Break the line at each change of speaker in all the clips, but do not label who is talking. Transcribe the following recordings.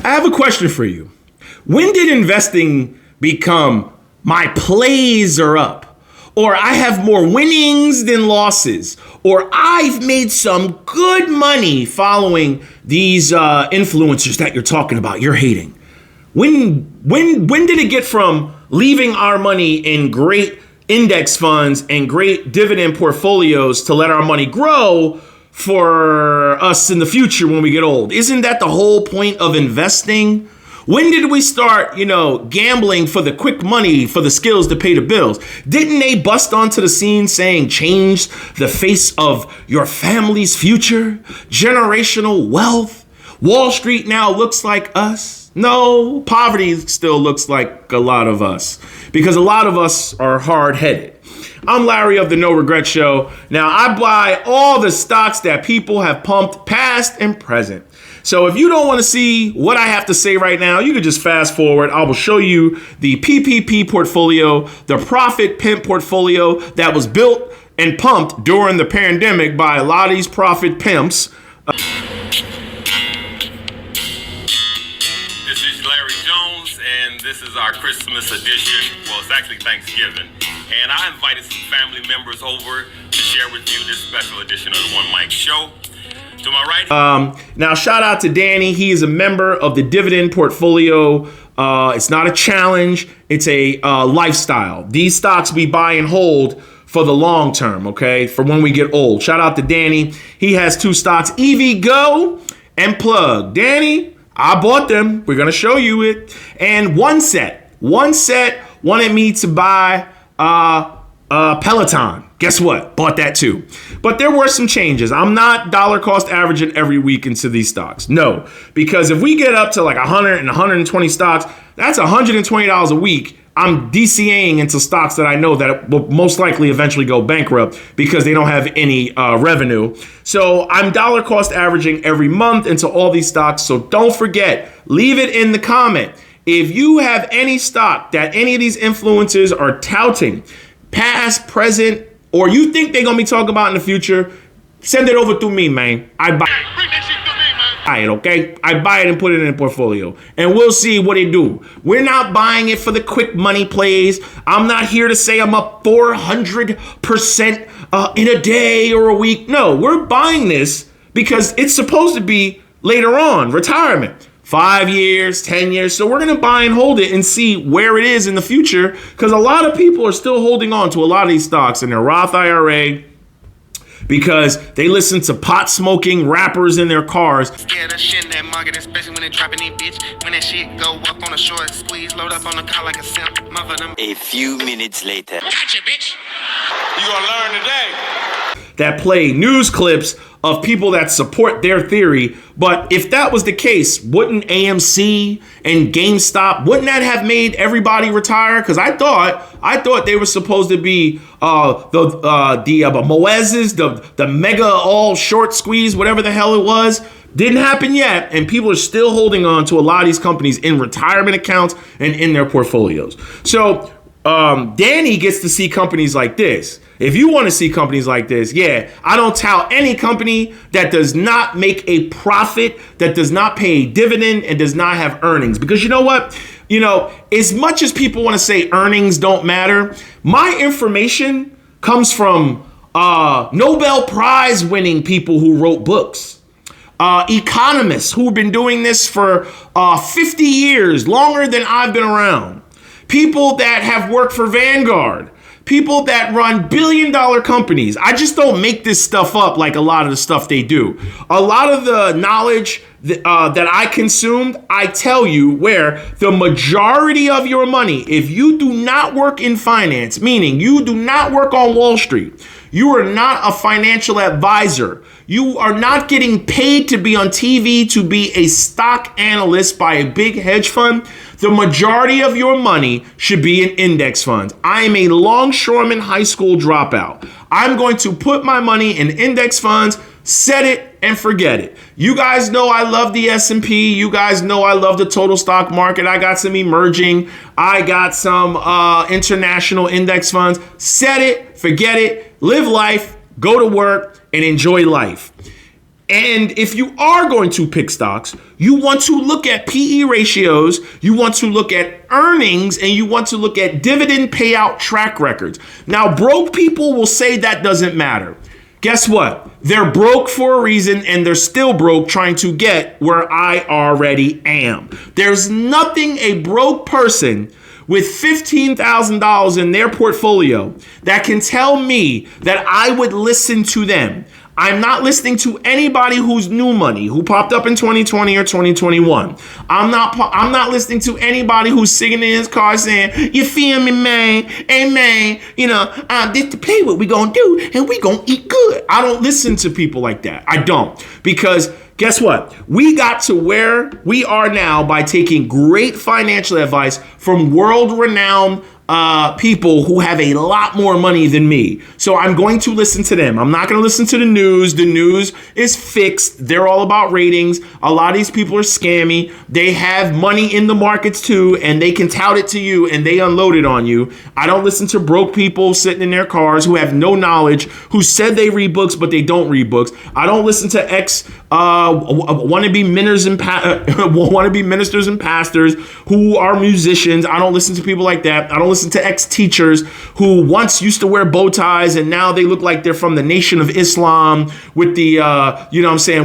I have a question for you. When did investing become my plays are up? Or I have more winnings than losses? Or I've made some good money following these influencers that you're talking about, you're hating? When did it get from leaving our money in great index funds and great dividend portfolios to let our money grow for us in the future when we get old? Isn't that the whole point of investing? When did we start, gambling for the quick money, for the skills to pay the bills? Didn't they bust onto the scene saying change the face of your family's future? Generational wealth? Wall Street now looks like us? No, poverty still looks like a lot of us because a lot of us are hard-headed. I'm Larry of the No Regret Show. Now, I buy all the stocks that people have pumped past and present. So if you don't want to see what I have to say right now, you can just fast forward. I will show you the PPP portfolio, the profit pimp portfolio that was built and pumped during the pandemic by a lot of these profit pimps.
This is Larry Jones, and this is our Christmas edition. Well, it's actually Thanksgiving. And I invited some family members over to share with you this special edition of the One Mic Show. To my right.
Now, shout out to Danny. He is a member of the dividend portfolio. It's not a challenge. It's a lifestyle. These stocks we buy and hold for the long term, okay? For when we get old. Shout out to Danny. He has two stocks, EVgo and Plug. Danny, I bought them. We're going to show you it. And One Set wanted me to buy Peloton. Guess what? Bought that too. But there were some changes. I'm not dollar cost averaging every week into these stocks. No, because if we get up to like 100 and 120 stocks, that's $120 a week. I'm DCAing into stocks that I know that will most likely eventually go bankrupt because they don't have any revenue. So I'm dollar cost averaging every month into all these stocks. So don't forget, leave it in the comment. If you have any stock that any of these influencers are touting, past, present, or you think they're going to be talking about in the future, send it over to me, man. I buy it, okay? I buy it and put it in a portfolio. And we'll see what they do. We're not buying it for the quick money plays. I'm not here to say I'm up 400% in a day or a week. No, we're buying this because it's supposed to be later on, retirement. 5 years, 10 years. So we're going to buy and hold it and see where it is in the future because a lot of people are still holding on to a lot of these stocks in their Roth IRA because they listen to pot smoking rappers in their cars.
Scared of shit in that market, especially when they dropping it, bitch. When that shit go up on a short squeeze, load up on the car like a simp. Mother them.
A few minutes later.
Gotcha, bitch.
You gonna learn today.
That play news clips of people that support their theory. But if that was the case, wouldn't AMC and GameStop, wouldn't that have made everybody retire? Because I thought they were supposed to be the Moeses, the mega all short squeeze, whatever the hell it was. Didn't happen yet, and people are still holding on to a lot of these companies in retirement accounts and in their portfolios. So Danny gets to see companies like this. If you want to see companies like this, I don't tout any company that does not make a profit, that does not pay a dividend, and does not have earnings. Because you know what? As much as people want to say earnings don't matter, my information comes from Nobel Prize winning people who wrote books. Economists who've been doing this for 50 years, longer than I've been around. People that have worked for Vanguard. People that run billion-dollar companies. I just don't make this stuff up like a lot of the stuff they do. A lot of the knowledge that I consumed, I tell you where the majority of your money, if you do not work in finance, meaning you do not work on Wall Street, you are not a financial advisor, you are not getting paid to be on TV to be a stock analyst by a big hedge fund, the majority of your money should be in index funds. I am a longshoreman high school dropout. I'm going to put my money in index funds, set it and forget it. You guys know I love the S&P. You guys know I love the total stock market. I got some emerging. I got some international index funds. Set it, forget it, live life, go to work and enjoy life. And if you are going to pick stocks, you want to look at PE ratios, you want to look at earnings, and you want to look at dividend payout track records. Now, broke people will say that doesn't matter. Guess what? They're broke for a reason, and they're still broke trying to get where I already am. There's nothing a broke person with $15,000 in their portfolio that can tell me that I would listen to them. I'm not listening to anybody who's new money, who popped up in 2020 or 2021. I'm not listening to anybody who's singing in his car saying, "You feel me, man? Hey, man, this to pay what we gonna do, and we gonna eat good." I don't listen to people like that. I don't. Because guess what? We got to where we are now by taking great financial advice from world-renowned people who have a lot more money than me. So I'm going to listen to them. I'm not going to listen to the news. The news is fixed. They're all about ratings. A lot of these people are scammy. They have money in the markets too, and they can tout it to you and they unload it on you. I don't listen to broke people sitting in their cars who have no knowledge, who said they read books, but they don't read books. I don't listen to wannabe ministers and pastors who are musicians. I don't listen to people like that. I don't listen to ex-teachers who once used to wear bow ties and now they look like they're from the Nation of Islam with the,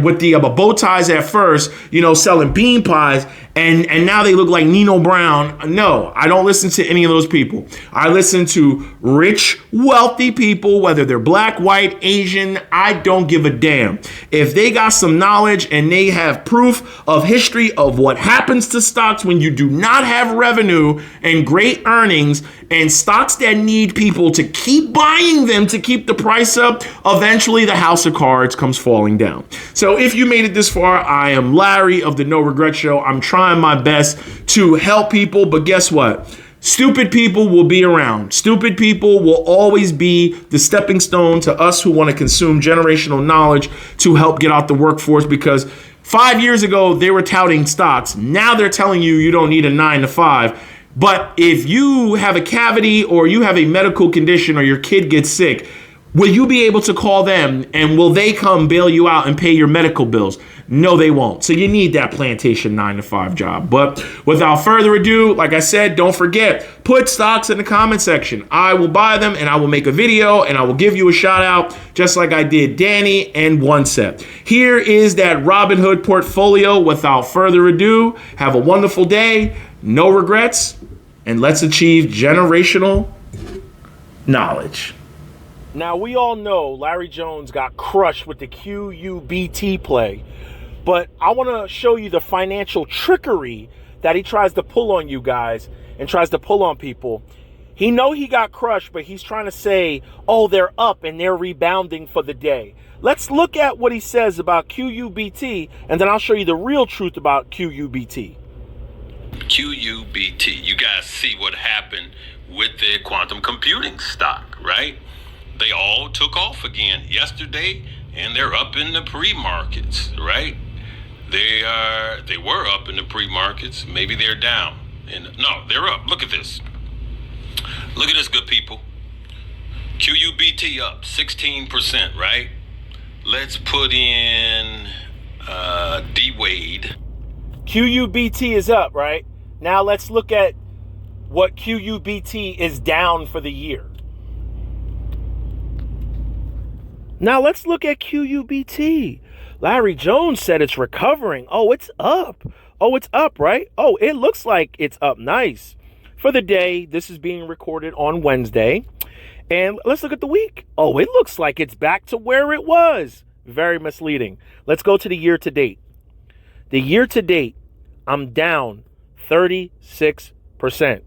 with the bow ties at first, selling bean pies. And now they look like Nino Brown. No, I don't listen to any of those people. I listen to rich, wealthy people, whether they're black, white, Asian, I don't give a damn. If they got some knowledge and they have proof of history of what happens to stocks when you do not have revenue and great earnings, and stocks that need people to keep buying them to keep the price up, eventually the house of cards comes falling down. So if you made it this far, I am Larry of the No Regret Show. I'm trying my best to help people, but guess what? Stupid people will be around. Stupid people will always be the stepping stone to us who want to consume generational knowledge to help get out the workforce, because 5 years ago, they were touting stocks. Now they're telling you you don't need a 9 to 5. But if you have a cavity or you have a medical condition or your kid gets sick, will you be able to call them and will they come bail you out and pay your medical bills? No, they won't. So you need that plantation 9 to 5 job. But without further ado, like I said, don't forget, put stocks in the comment section. I will buy them and I will make a video and I will give you a shout out just like I did Danny and OneSet. Here is that Robinhood portfolio. Without further ado, have a wonderful day. No regrets. And let's achieve generational knowledge. Now, we all know Larry Jones got crushed with the QUBT play, but I want to show you the financial trickery that he tries to pull on you guys and tries to pull on people. He know he got crushed, but he's trying to say, oh, they're up and they're rebounding for the day. Let's look at what he says about QUBT, and then I'll show you the real truth about QUBT.
QUBT, you guys see what happened with the quantum computing stock, right? They all took off again yesterday, and they're up in the pre-markets, right? They were up in the pre-markets. Maybe they're down. No, they're up. Look at this. Look at this, good people. QUBT up 16%, right? Let's put in D-Wade.
QUBT is up, right? Now let's look at what QUBT is down for the year. Now let's look at QUBT. Larry Jones said it's recovering. Oh, it's up. Oh, it's up, right? Oh, it looks like it's up nice. For the day, this is being recorded on Wednesday. And let's look at the week. Oh, it looks like it's back to where it was. Very misleading. Let's go to the year to date. The year to date, I'm down 36%.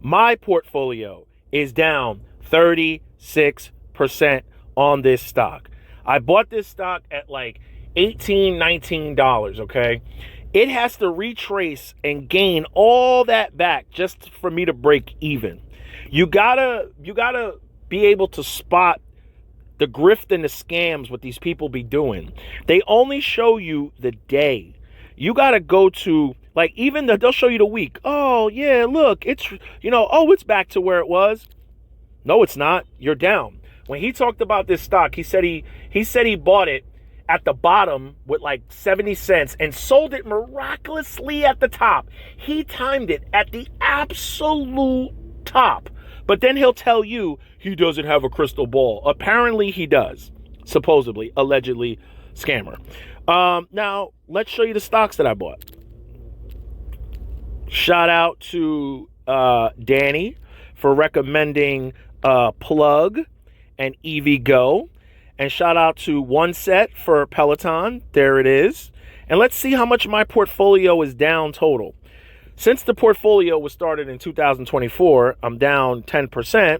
My portfolio is down 36% on this stock. I bought this stock at like $18, $19, okay? It has to retrace and gain all that back just for me to break even. You gotta be able to spot the grift and the scams what these people be doing. They only show you the day. You gotta go to, like, even they'll show you the week. Oh yeah, look, it's it's back to where it was. No, it's not. You're down. When he talked about this stock, he said he bought it
at the bottom with like 70 cents and sold it miraculously at the top. He timed it at the absolute top. But then he'll tell you he doesn't have a crystal ball. Apparently he does. Supposedly, allegedly, scammer. Now, let's show you the stocks that I bought. Shout out to Danny for recommending Plug and EVgo. And shout out to One Set for Peloton. There it is. And let's see how much my portfolio is down total. Since the portfolio was started in 2024, I'm down 10%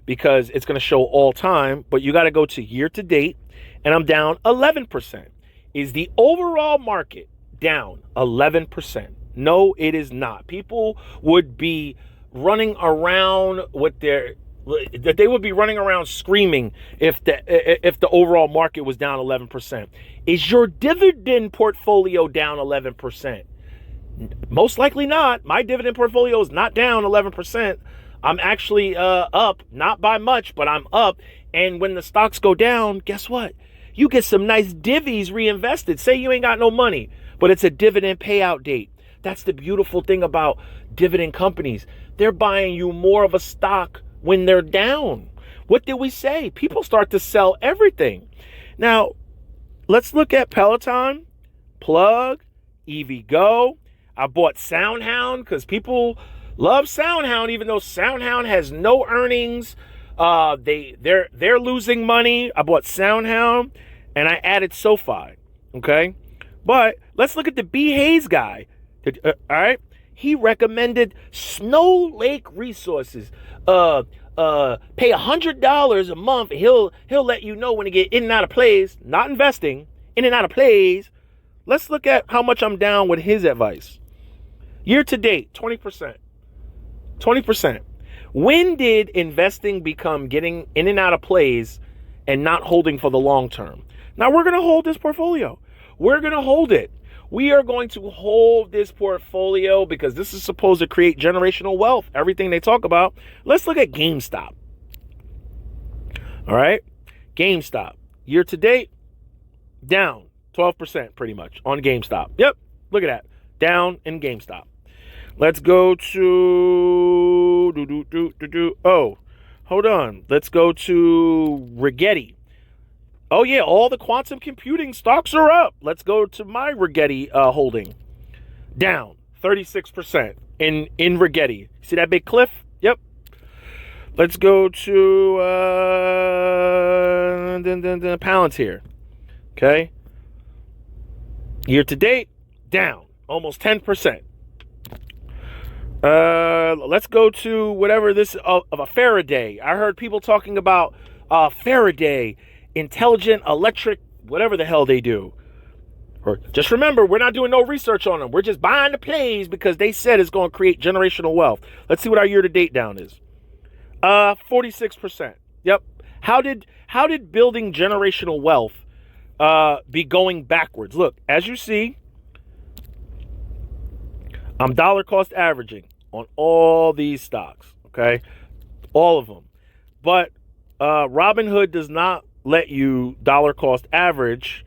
because it's going to show all time. But you got to go to year to date, and I'm down 11%. Is the overall market down 11%? No, it is not. People would be running around with they would be running around screaming if the overall market was down 11%. Is your dividend portfolio down 11%? Most likely not. My dividend portfolio is not down 11%. I'm actually up, not by much, but I'm up. And when the stocks go down, guess what? You get some nice divvies reinvested. Say you ain't got no money, but it's a dividend payout date. That's the beautiful thing about dividend companies. They're buying you more of a stock when they're down. What did we say? People start to sell everything. Now, let's look at Peloton, Plug, EVgo. I bought SoundHound because people love SoundHound, even though SoundHound has no earnings. They're losing money. I bought SoundHound and I added SoFi. Okay, but let's look at the B. Hayes guy. All right, he recommended Snow Lake Resources. Pay $100 a month. And he'll let you know when to get in and out of plays. Not investing, in and out of plays. Let's look at how much I'm down with his advice. Year to date, 20%. 20%. When did investing become getting in and out of plays and not holding for the long term? Now we're going to hold this portfolio. We're going to hold it. We are going to hold this portfolio because this is supposed to create generational wealth. Everything they talk about. Let's look at GameStop. All right. GameStop. Year to date, down 12% pretty much on GameStop. Yep. Look at that. Down in GameStop. Let's go to... Oh, hold on. Let's go to Rigetti. Oh, yeah, all the quantum computing stocks are up. Let's go to my Rigetti holding. Down 36% in Rigetti. See that big cliff? Yep. Let's go to Palantir. Okay. Year to date, down almost 10%. Let's go to whatever this of a Faraday. I heard people talking about Faraday, intelligent electric, whatever the hell they do. Or just remember, we're not doing no research on them. We're just buying the plays because they said it's going to create generational wealth. Let's see what our year-to-date down is. 46%. Yep. How did building generational wealth be going backwards? Look, as you see, I'm dollar cost averaging on all these stocks, okay? All of them. But Robinhood does not let you dollar cost average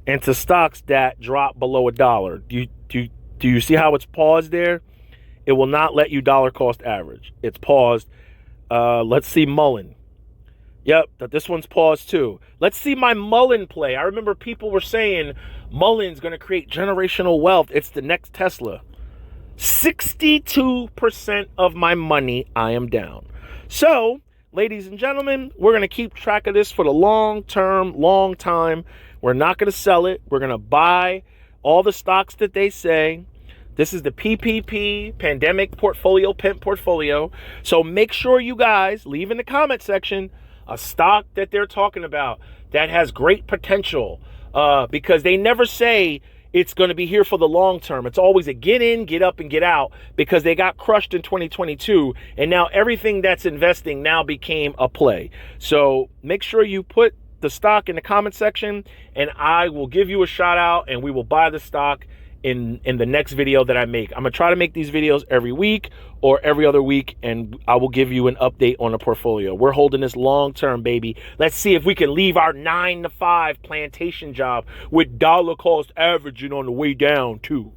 into stocks that drop below $1. Do you see how it's paused there? It will not let you dollar cost average. It's paused. Let's see Mullen. Yep, this one's paused too. Let's see my Mullen play. I remember people were saying Mullen's going to create generational wealth. It's the next Tesla. 62% of my money I am down. So, ladies and gentlemen, we're going to keep track of this for the long time. We're not going to sell it. We're going to buy all the stocks that they say. This is the PPP, Pandemic Portfolio, Pimp Portfolio. So make sure you guys leave in the comment section a stock that they're talking about that has great potential because they never say it's going to be here for the long term. It's always a get in, get up, and get out because they got crushed in 2022. And now everything that's investing now became a play. So make sure you put the stock in the comment section and I will give you a shout out and we will buy the stock in the next video that I make. I'm gonna try to make these videos every week or every other week, and I will give you an update on the portfolio. We're holding this long term, baby. Let's see if we can leave our 9 to 5 plantation job with dollar cost averaging on the way down too.